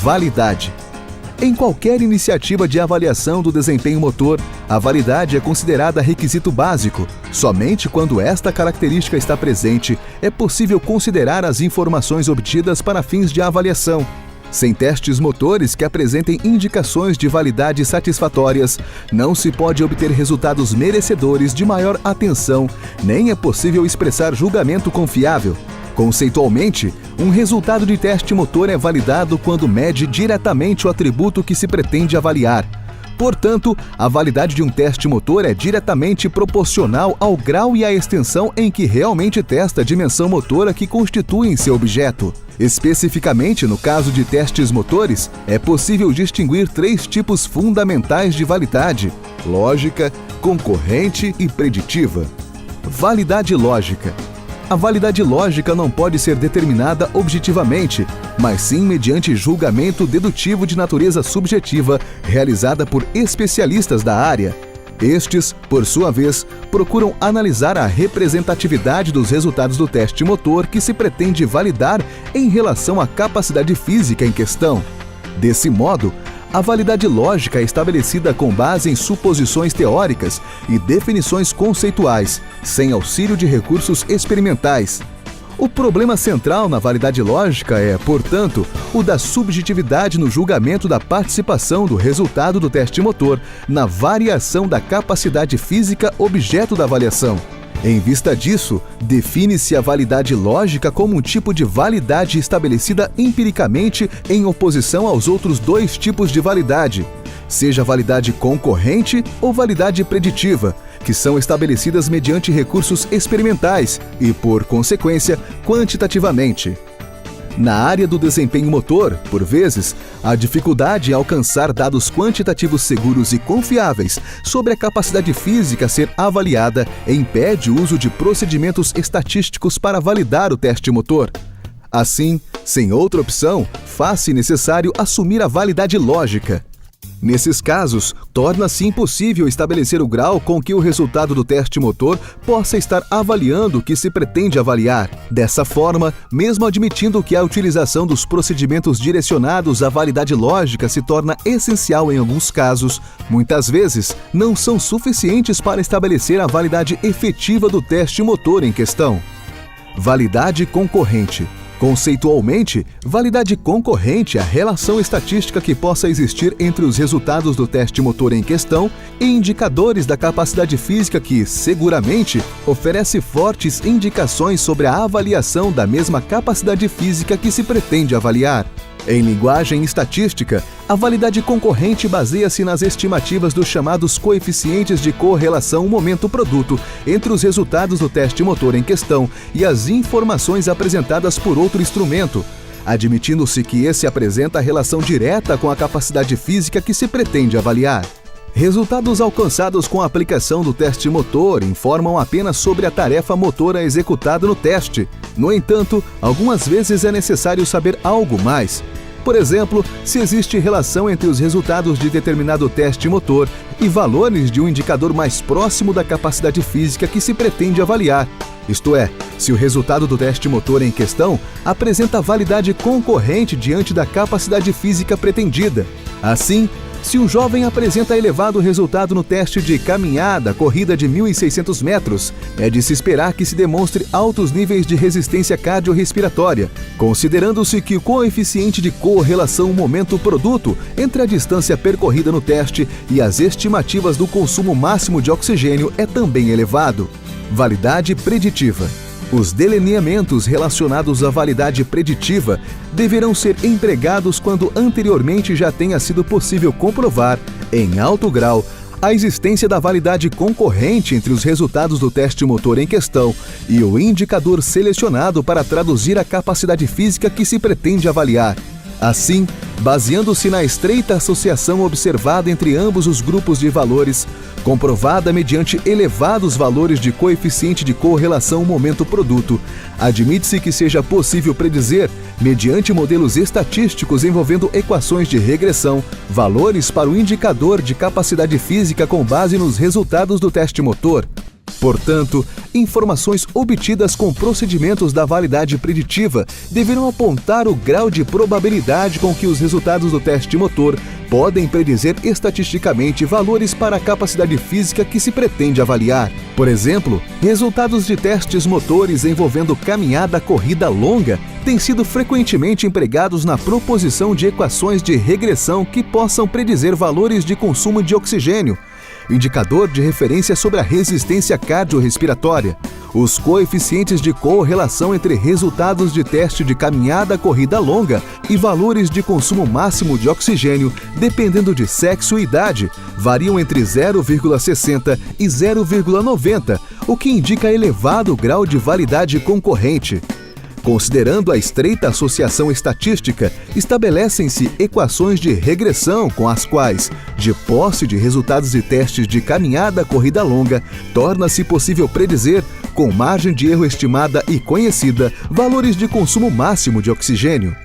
Validade. Em qualquer iniciativa de avaliação do desempenho motor, a validade é considerada requisito básico. Somente quando esta característica está presente, é possível considerar as informações obtidas para fins de avaliação. Sem testes motores que apresentem indicações de validade satisfatórias, não se pode obter resultados merecedores de maior atenção, nem é possível expressar julgamento confiável. Conceitualmente, um resultado de teste motor é validado quando mede diretamente o atributo que se pretende avaliar. Portanto, a validade de um teste motor é diretamente proporcional ao grau e à extensão em que realmente testa a dimensão motora que constituem seu objeto. Especificamente, no caso de testes motores, é possível distinguir 3 tipos fundamentais de validade: lógica, concorrente e preditiva. Validade lógica. A validade lógica não pode ser determinada objetivamente, mas sim mediante julgamento dedutivo de natureza subjetiva, realizada por especialistas da área. Estes, por sua vez, procuram analisar a representatividade dos resultados do teste motor que se pretende validar em relação à capacidade física em questão. Desse modo, a validade lógica é estabelecida com base em suposições teóricas e definições conceituais, sem auxílio de recursos experimentais. O problema central na validade lógica é, portanto, o da subjetividade no julgamento da participação do resultado do teste motor na variação da capacidade física objeto da avaliação. Em vista disso, define-se a validade lógica como um tipo de validade estabelecida empiricamente em oposição aos outros 2 tipos de validade, seja validade concorrente ou validade preditiva, que são estabelecidas mediante recursos experimentais e, por consequência, quantitativamente. Na área do desempenho motor, por vezes, a dificuldade em alcançar dados quantitativos seguros e confiáveis sobre a capacidade física a ser avaliada impede o uso de procedimentos estatísticos para validar o teste motor. Assim, sem outra opção, faz-se necessário assumir a validade lógica. Nesses casos, torna-se impossível estabelecer o grau com que o resultado do teste motor possa estar avaliando o que se pretende avaliar. Dessa forma, mesmo admitindo que a utilização dos procedimentos direcionados à validade lógica se torna essencial em alguns casos, muitas vezes não são suficientes para estabelecer a validade efetiva do teste motor em questão. Validade concorrente. Conceitualmente, validade concorrente é a relação estatística que possa existir entre os resultados do teste motor em questão e indicadores da capacidade física que, seguramente, oferece fortes indicações sobre a avaliação da mesma capacidade física que se pretende avaliar. Em linguagem estatística, a validade concorrente baseia-se nas estimativas dos chamados coeficientes de correlação momento-produto entre os resultados do teste motor em questão e as informações apresentadas por outro instrumento, admitindo-se que esse apresenta relação direta com a capacidade física que se pretende avaliar. Resultados alcançados com a aplicação do teste motor informam apenas sobre a tarefa motora executada no teste. No entanto, algumas vezes é necessário saber algo mais. Por exemplo, se existe relação entre os resultados de determinado teste motor e valores de um indicador mais próximo da capacidade física que se pretende avaliar. Isto é, se o resultado do teste motor em questão apresenta validade concorrente diante da capacidade física pretendida. Assim, se um jovem apresenta elevado resultado no teste de caminhada, corrida de 1.600 metros, é de se esperar que se demonstre altos níveis de resistência cardiorrespiratória, considerando-se que o coeficiente de correlação momento-produto entre a distância percorrida no teste e as estimativas do consumo máximo de oxigênio é também elevado. Validade preditiva. Os delineamentos relacionados à validade preditiva deverão ser empregados quando anteriormente já tenha sido possível comprovar, em alto grau, a existência da validade concorrente entre os resultados do teste motor em questão e o indicador selecionado para traduzir a capacidade física que se pretende avaliar. Assim, baseando-se na estreita associação observada entre ambos os grupos de valores, comprovada mediante elevados valores de coeficiente de correlação momento-produto, admite-se que seja possível predizer, mediante modelos estatísticos envolvendo equações de regressão, valores para o indicador de capacidade física com base nos resultados do teste motor. Portanto, informações obtidas com procedimentos da validade preditiva deverão apontar o grau de probabilidade com que os resultados do teste motor podem predizer estatisticamente valores para a capacidade física que se pretende avaliar. Por exemplo, resultados de testes motores envolvendo caminhada-corrida longa têm sido frequentemente empregados na proposição de equações de regressão que possam predizer valores de consumo de oxigênio, indicador de referência sobre a resistência cardiorrespiratória, os coeficientes de correlação entre resultados de teste de caminhada-corrida longa e valores de consumo máximo de oxigênio, dependendo de sexo e idade, variam entre 0,60 e 0,90, o que indica elevado grau de validade concorrente. Considerando a estreita associação estatística, estabelecem-se equações de regressão com as quais, de posse de resultados de testes de caminhada-corrida longa, torna-se possível predizer, com margem de erro estimada e conhecida, valores de consumo máximo de oxigênio.